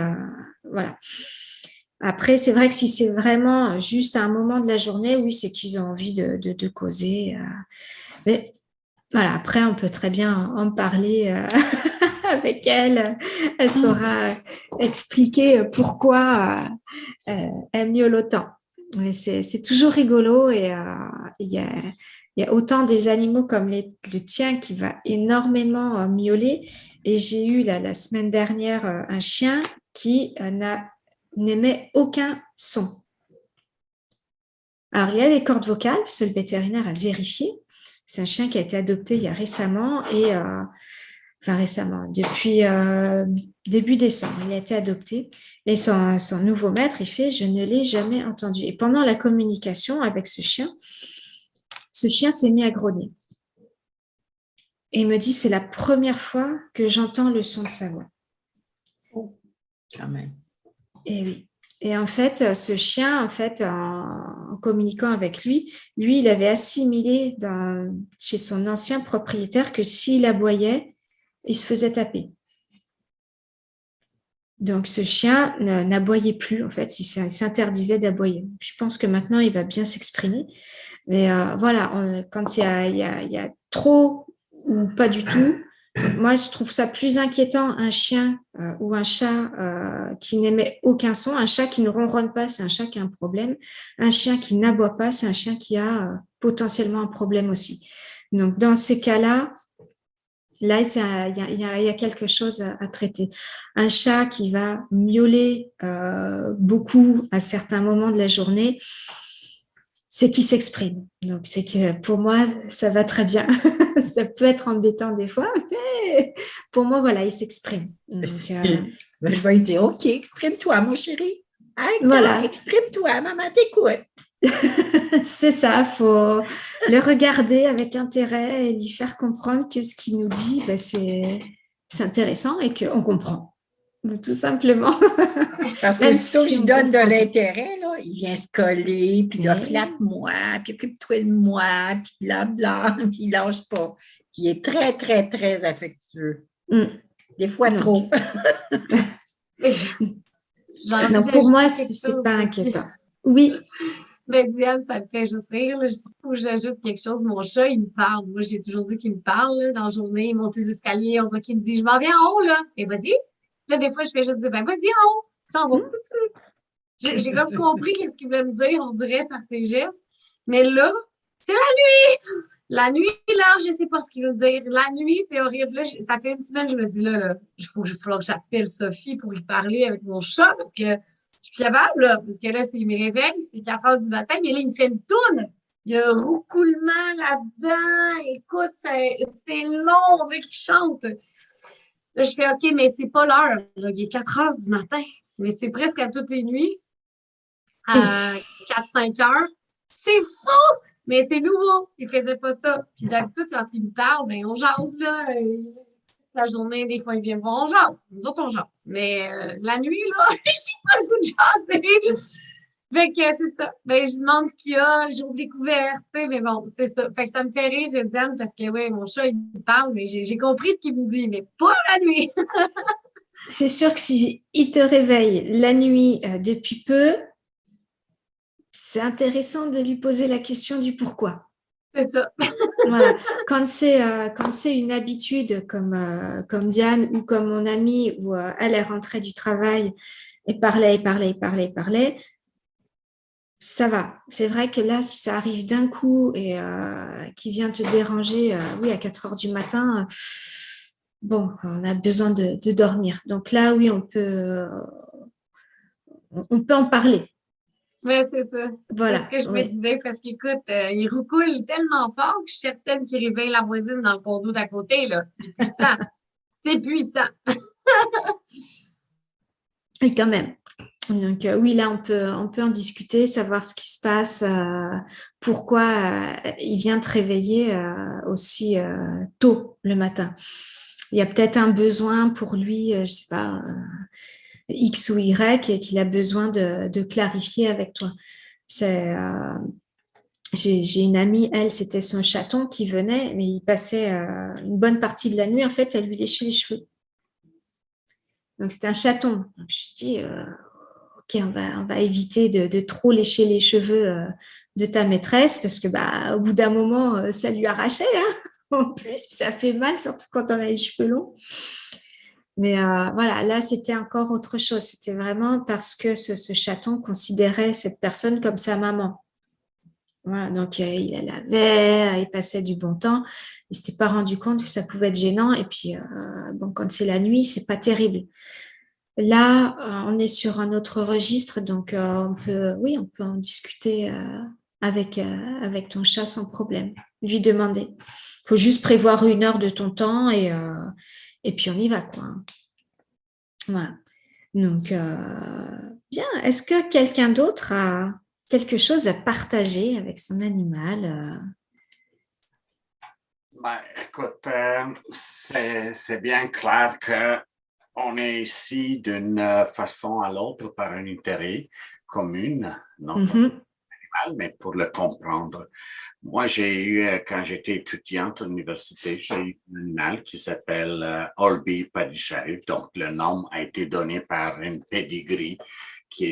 voilà. Après, c'est vrai que si c'est vraiment juste à un moment de la journée, oui, c'est qu'ils ont envie de causer. Mais voilà, après, on peut très bien en parler avec elle. Elle saura expliquer pourquoi elle miaule autant. Mais c'est toujours rigolo et il y a autant des animaux comme le tien qui va énormément miauler. Et j'ai eu la semaine dernière un chien qui n'émet aucun son. Alors, il y a les cordes vocales, parce que le vétérinaire a vérifié. C'est un chien qui a été adopté il y a récemment enfin récemment, depuis début décembre, il a été adopté. Et son nouveau maître, il fait, je ne l'ai jamais entendu. Et pendant la communication avec ce chien s'est mis à grogner. Et il me dit, c'est la première fois que j'entends le son de sa voix. Quand même. Et oui. Et en fait, ce chien, en fait, en communiquant avec lui, il avait assimilé chez son ancien propriétaire que s'il aboyait, il se faisait taper. Donc, ce chien n'aboyait plus, en fait, il s'interdisait d'aboyer. Je pense que maintenant, il va bien s'exprimer. Mais voilà, quand il y a trop ou pas du tout, moi, je trouve ça plus inquiétant, un chien ou un chat qui n'émet aucun son. Un chat qui ne ronronne pas, c'est un chat qui a un problème. Un chien qui n'aboie pas, c'est un chien qui a potentiellement un problème aussi. Donc, dans ces cas-là, là, il y a quelque chose à traiter. Un chat qui va miauler beaucoup à certains moments de la journée, c'est qu'il s'exprime. Donc, c'est que pour moi, ça va très bien. Ça peut être embêtant des fois, mais pour moi, voilà, il s'exprime. Donc, Ben, je vais lui dire, OK, exprime-toi, mon chéri. Voilà. Exprime-toi, maman t'écoute. C'est ça, il faut le regarder avec intérêt et lui faire comprendre que ce qu'il nous dit, ben, c'est intéressant et qu'on comprend, tout simplement. Parce que Même si si je on donne de comprend. l'intérêt, là, il vient se coller, puis là, Oui. flatte-moi, puis occupe-toi de moi, puis blabla, puis il lâche pas. Puis il est très, très, très affectueux. Des fois Donc. trop. J'ai envie Donc, pour moi, d'ajouter quelque c'est chose. pas inquiétant. Oui, Mais Diane, ça me fait juste rire. Là. Il faut que j'ajoute quelque chose. Mon chat, il me parle. Moi, j'ai toujours dit qu'il me parle là, dans la journée. Il monte les escaliers. On dirait qu'il me dit, je m'en viens en haut, là. Et vas-y. Là, des fois, je fais juste dire, ben, vas-y en haut. Il s'en va. J'ai comme compris qu'est-ce qu'il voulait me dire, on dirait, par ses gestes. Mais là, c'est la nuit. La nuit, là, je sais pas ce qu'il veut dire. La nuit, c'est horrible. Là, ça fait une semaine, je me dis, là, il faut que j'appelle Sophie pour lui parler avec mon chat parce que je suis capable, là, parce que là, il me réveille, c'est 4 heures du matin, mais là, il me fait une toune. Il y a un roucoulement là-dedans. Écoute, c'est long, on veut qu'il chante. Là, je fais OK, mais c'est pas l'heure. Il est 4 heures du matin, mais c'est presque à toutes les nuits, à 4-5 heures. C'est fou! Mais c'est nouveau. Il faisait pas ça. Puis d'habitude, quand il me parle, ben, on jase, là. La journée, des fois, il vient me voir, on jase. Nous autres, on jase. Mais la nuit, là, j'ai pas le goût de jaser. Fait que c'est ça. Ben, je demande ce qu'il y a, j'ouvre les couvertes, tu sais, mais bon, c'est ça. Fait que ça me fait rire, Diane, parce que, ouais, mon chat, il me parle, mais j'ai compris ce qu'il me dit, mais pas la nuit. c'est sûr que si il te réveille la nuit depuis peu, c'est intéressant de lui poser la question du pourquoi. C'est ça. Voilà. Quand c'est une habitude comme Diane ou comme mon amie où elle est rentrée du travail et parlait, ça va. C'est vrai que là, si ça arrive d'un coup et qui vient te déranger, oui, à 4 heures du matin, bon, on a besoin de dormir. Donc là, oui, on peut en parler. Mais c'est ça. Voilà. C'est ce que je me Oui. disais, parce qu'écoute, il roucoule tellement fort que je suis certaine qu'il réveille la voisine dans le condo d'à côté, là. C'est puissant. C'est puissant. Et quand même. Donc oui, là, on peut en discuter, savoir ce qui se passe, pourquoi il vient te réveiller aussi tôt le matin. Il y a peut-être un besoin pour lui, je sais pas, X ou Y, et qu'il a besoin de clarifier avec toi. J'ai une amie, elle, c'était son chaton qui venait, mais il passait une bonne partie de la nuit, en fait, elle lui léchait les cheveux. Donc, c'était un chaton. Donc, je dis, ok, on va éviter de trop lécher les cheveux de ta maîtresse parce que au bout d'un moment, ça lui arrachait hein, en plus, puis ça fait mal, surtout quand on a les cheveux longs. Mais voilà, là, c'était encore autre chose. C'était vraiment parce que ce chaton considérait cette personne comme sa maman. Voilà, donc il la lavait, il passait du bon temps. Il ne s'était pas rendu compte que ça pouvait être gênant. Et puis, bon, quand c'est la nuit, c'est pas terrible. Là, on est sur un autre registre, donc oui, on peut en discuter avec ton chat sans problème. Lui demander. Il faut juste prévoir 1 heure de ton temps et puis on y va, quoi. Voilà. Donc, bien. Est-ce que quelqu'un d'autre a quelque chose à partager avec son animal? Écoute, c'est bien clair qu'on est ici d'une façon à l'autre par un intérêt commun, notre animal, mais pour le comprendre. Moi, j'ai eu, quand j'étais étudiante à l'université, j'ai eu un animal qui s'appelle Olby Paddy-Sharif. Donc, le nom a été donné par une pedigree qui a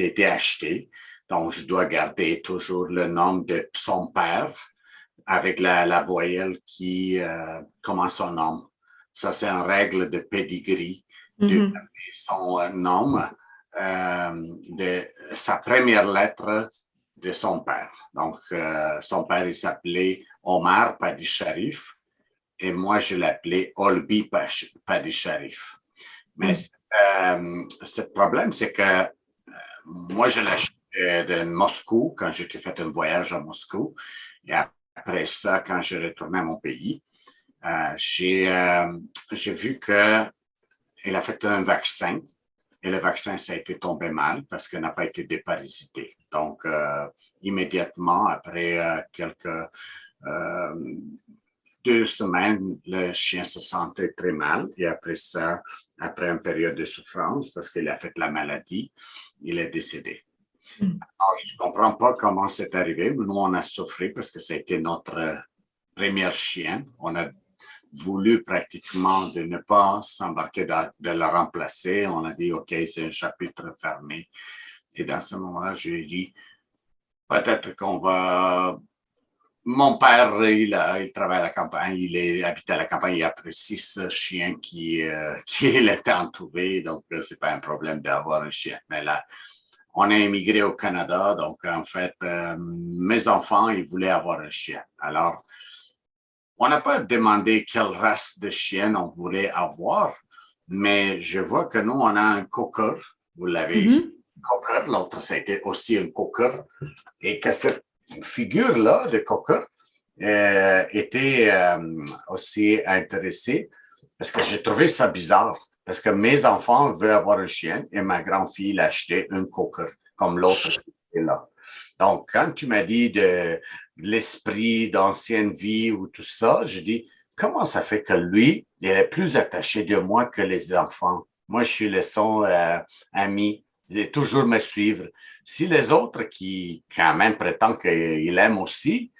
été achetée. Donc, je dois garder toujours le nom de son père avec la voyelle qui commence son nom. Ça, c'est une règle de pedigree. De son nom, de sa première lettre de son père. Donc, son père, il s'appelait Omar Paddy-Sharif et moi, je l'appelais Olby Paddy-Sharif. Mais ce problème, c'est que moi, je l'achetais de Moscou quand j'étais fait un voyage à Moscou. Et après ça, quand je retournais à mon pays, j'ai vu qu'il a fait un vaccin. Et le vaccin, ça a été tombé mal parce qu'il n'a pas été déparasité. Donc, immédiatement, après quelques 2 semaines, le chien se sentait très mal. Et après ça, après une période de souffrance, parce qu'il a fait la maladie, il est décédé. Alors, je ne comprends pas comment c'est arrivé. Nous, on a souffert parce que ça a été notre premier chien. On a voulu pratiquement de ne pas s'embarquer de la remplacer. On a dit, OK, c'est un chapitre fermé. Et dans ce moment-là, j'ai dit, peut-être qu'on va... Mon père, il travaille à la campagne, il habite à la campagne, il y a plus 6 chiens qui l'étaient entourés, donc c'est pas un problème d'avoir un chien. Mais là, on a émigré au Canada, donc en fait, mes enfants, ils voulaient avoir un chien. Alors, on n'a pas demandé quelle race de chien on voulait avoir, mais je vois que nous, on a un cocker. Vous l'avez ici, cocker. L'autre, c'était aussi un cocker. Et que cette figure-là de cocker était aussi intéressée parce que j'ai trouvé ça bizarre. Parce que mes enfants veulent avoir un chien et ma grande-fille l'a acheté un cocker, comme l'autre qui est là. Donc, quand tu m'as dit de l'esprit d'ancienne vie ou tout ça, je dis, comment ça fait que lui, il est plus attaché de moi que les enfants? Moi, je suis le son ami, il est toujours me suivre. Si les autres qui, quand même, prétendent qu'il aime aussi,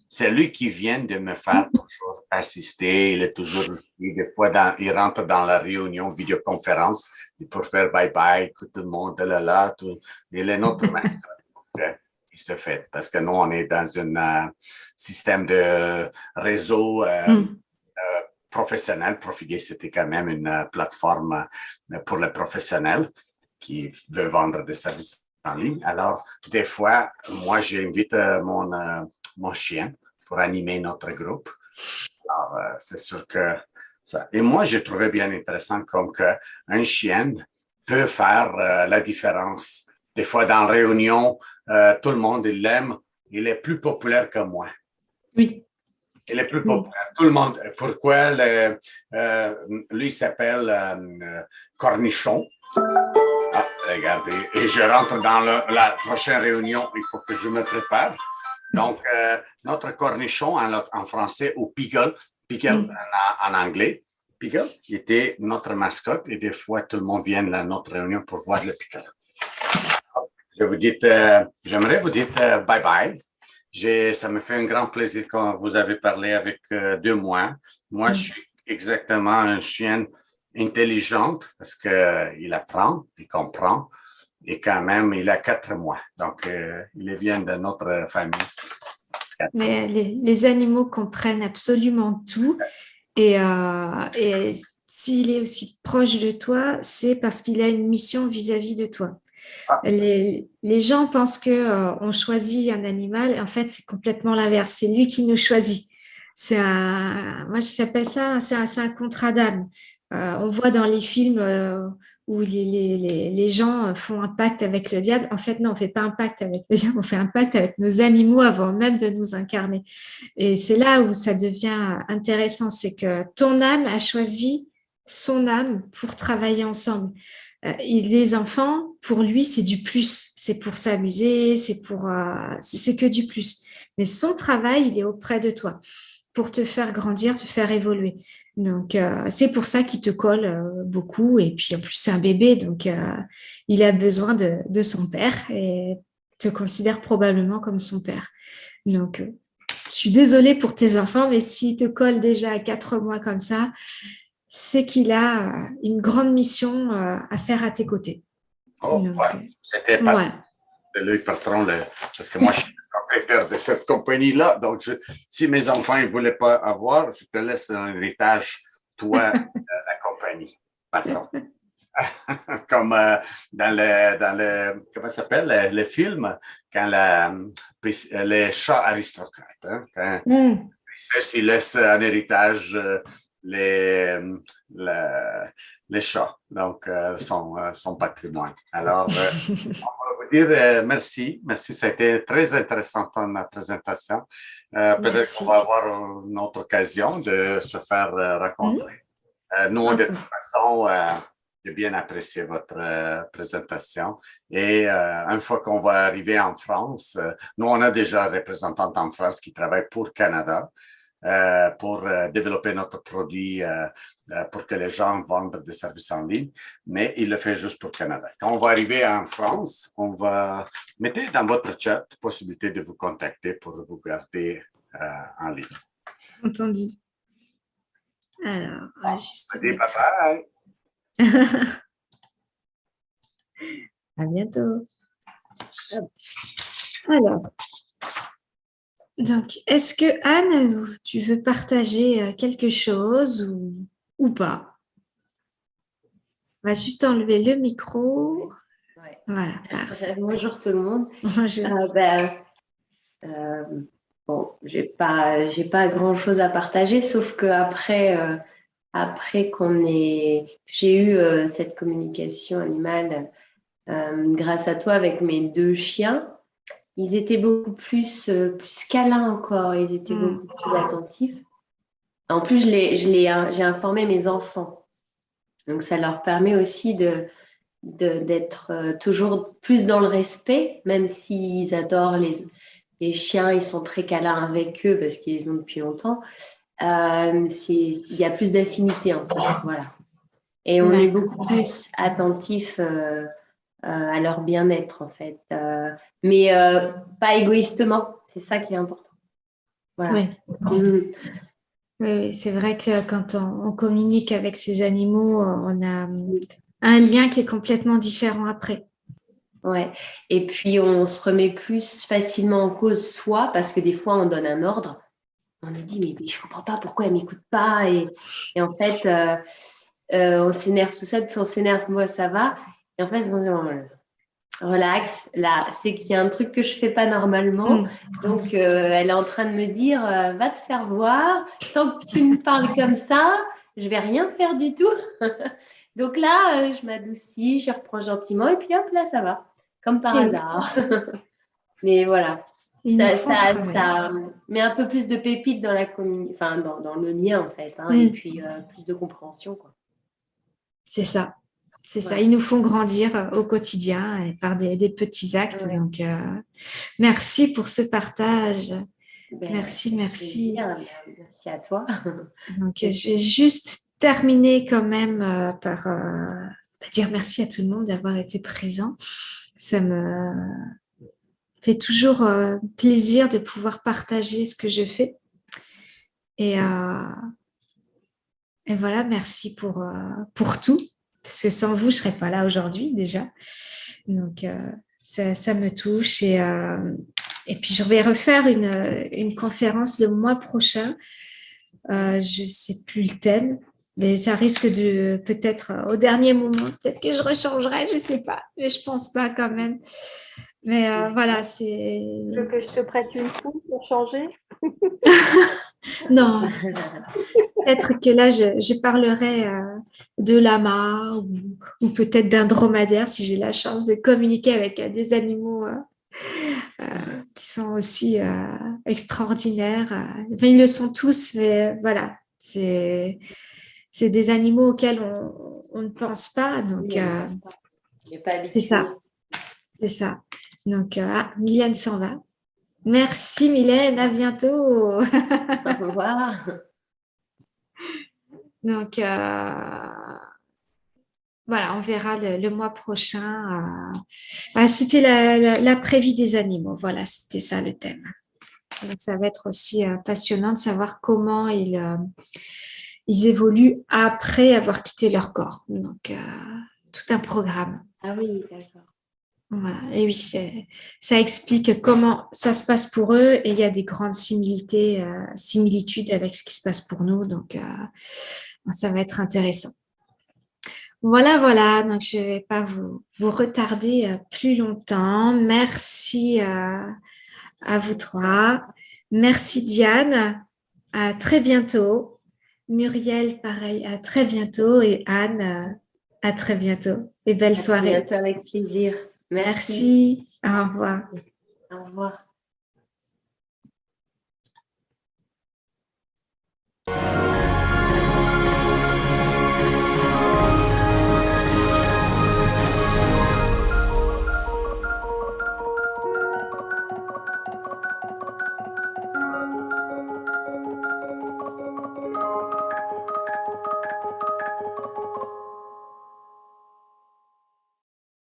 c'est lui qui vient de me faire toujours assister. Il est toujours, des fois, il rentre dans la réunion vidéoconférence pour faire bye-bye, tout le monde, tout. Il est notre mascotte. Il se fait. Parce que nous, on est dans un système de réseau professionnel. Profigay, c'était quand même une plateforme pour les professionnels qui veulent vendre des services en ligne. Alors, des fois, moi, j'invite mon chien pour animer notre groupe. Alors, c'est sûr que ça... Et moi, j'ai trouvé bien intéressant comme qu'un chien peut faire la différence. Des fois, dans la réunion, tout le monde, il l'aime. Il est plus populaire que moi. Oui. Il est plus populaire. Tout le monde. Pourquoi? Lui s'appelle Cornichon. Ah, regardez. Et je rentre dans la prochaine réunion. Il faut que je me prépare. Donc, notre cornichon en français, ou Piggle en anglais, Piggle, qui était notre mascotte. Et des fois, tout le monde vient à notre réunion pour voir le Piggle. J'aimerais vous dire bye-bye. Ça me fait un grand plaisir quand vous avez parlé avec de moi. Moi, je suis exactement un chien intelligente parce qu'il apprend, il comprend, et quand même, il a 4 mois. Donc, il vient de notre famille. Mais les animaux comprennent absolument tout. Et s'il est aussi proche de toi, c'est parce qu'il a une mission vis-à-vis de toi. Ah. Les gens pensent que on choisit un animal. En fait, c'est complètement l'inverse. C'est lui qui nous choisit. Moi, j'appelle ça, c'est un contrat d'âme. On voit dans les films où les gens font un pacte avec le diable. En fait, non, on ne fait pas un pacte avec le diable, on fait un pacte avec nos animaux avant même de nous incarner. Et c'est là où ça devient intéressant, c'est que ton âme a choisi son âme pour travailler ensemble. Les enfants, pour lui, c'est du plus. C'est pour s'amuser, c'est que du plus. Mais son travail, il est auprès de toi pour te faire grandir, te faire évoluer. Donc, c'est pour ça qu'il te colle beaucoup. Et puis, en plus, c'est un bébé, donc il a besoin de son père et te considère probablement comme son père. Donc, je suis désolée pour tes enfants, mais s'il te colle déjà à 4 mois comme ça, c'est qu'il a une grande mission à faire à tes côtés. Oh, Donc, ouais. C'était pas voilà. le patron, parce que moi, je suis le propriétaire de cette compagnie-là. Donc, si mes enfants ne voulaient pas avoir, je te laisse un héritage, toi, la compagnie, patron. Comme comment ça s'appelle, le film, quand les chats aristocrates, hein, quand il laisse en héritage les chats, donc son patrimoine. Alors, on va vous dire merci. Merci, ça a été très intéressant ton présentation. Peut-être qu'on va avoir une autre occasion de se faire rencontrer. Nous, de toute façon, j'ai bien apprécié votre présentation. Et une fois qu'on va arriver en France, nous, on a déjà une représentante en France qui travaille pour Canada pour développer notre produit pour que les gens vendent des services en ligne, mais il le fait juste pour Canada. Quand on va arriver en France, on va mettre dans votre chat la possibilité de vous contacter pour vous garder en ligne. Entendu. Alors, on va juste Bye bye. À bientôt. Alors, donc, est-ce que Anne, tu veux partager quelque chose ou pas? On va juste enlever le micro. Ouais. Voilà. Parfait. Bonjour tout le monde. Bonjour. Bon, j'ai pas grand-chose à partager, sauf que après j'ai eu cette communication animale grâce à toi avec mes 2 chiens. Ils étaient beaucoup plus câlins encore, ils étaient beaucoup plus attentifs. En plus, j'ai informé mes enfants. Donc, ça leur permet aussi d'être toujours plus dans le respect, même s'ils adorent les chiens, ils sont très câlins avec eux parce qu'ils les ont depuis longtemps. Il y a plus d'affinité en fait, voilà. Et on est beaucoup plus attentif à leur bien-être en fait, mais pas égoïstement. C'est ça qui est important. Voilà. Oui. Oui, c'est vrai que quand on communique avec ces animaux, on a un lien qui est complètement différent après. Ouais. Et puis on se remet plus facilement en cause soi parce que des fois on donne un ordre. On est dit mais je comprends pas pourquoi elle m'écoute pas et en fait on s'énerve tout ça puis on s'énerve moi ça va et en fait on dit relax là c'est qu'il y a un truc que je fais pas normalement donc elle est en train de me dire va te faire voir tant que tu me parles comme ça je vais rien faire du tout donc là je m'adoucis je reprends gentiment et puis hop là ça va comme par hasard mais voilà ça met un peu plus de pépites dans la enfin dans le lien en fait et puis plus de compréhension quoi. C'est ça. C'est ça, ils nous font grandir au quotidien et par des petits actes. Ouais. Donc, merci pour ce partage. Merci. Merci à toi. Donc, je vais juste terminer quand même par dire merci à tout le monde d'avoir été présent. Ça me fait toujours plaisir de pouvoir partager ce que je fais. Et Et voilà, merci pour tout, parce que sans vous, je ne serais pas là aujourd'hui déjà. Donc, ça me touche. Et puis, je vais refaire une conférence le mois prochain. Je ne sais plus le thème, mais ça risque de peut-être au dernier moment, peut-être que je rechangerai, je ne sais pas, mais je ne pense pas quand même. Mais voilà, c'est... Tu veux que je te prête une coupe pour changer? Non, peut-être que là, je parlerai de lama ou peut-être d'un dromadaire si j'ai la chance de communiquer avec des animaux qui sont aussi extraordinaires. Enfin, ils le sont tous, mais voilà, c'est des animaux auxquels on ne pense pas. Donc, Oui, on ne pense pas. On n'est pas c'est habitué. ça, c'est ça. Donc, Mylène s'en va. Merci Mylène, à bientôt. Au revoir. Donc, voilà, on verra le mois prochain. C'était la prévie des animaux. Voilà, c'était ça le thème. Donc, ça va être aussi passionnant de savoir comment ils évoluent après avoir quitté leur corps. Donc, tout un programme. Ah oui, d'accord. Voilà. Et oui, ça explique comment ça se passe pour eux et il y a des grandes similitudes avec ce qui se passe pour nous. Donc, ça va être intéressant. Voilà, voilà. Donc, je ne vais pas vous retarder plus longtemps. Merci à vous trois. Merci Diane. À très bientôt. Muriel, pareil, à très bientôt. Et Anne, à très bientôt. Et belle À très soirée. bientôt, avec plaisir. Merci. Merci. Au revoir. Au revoir.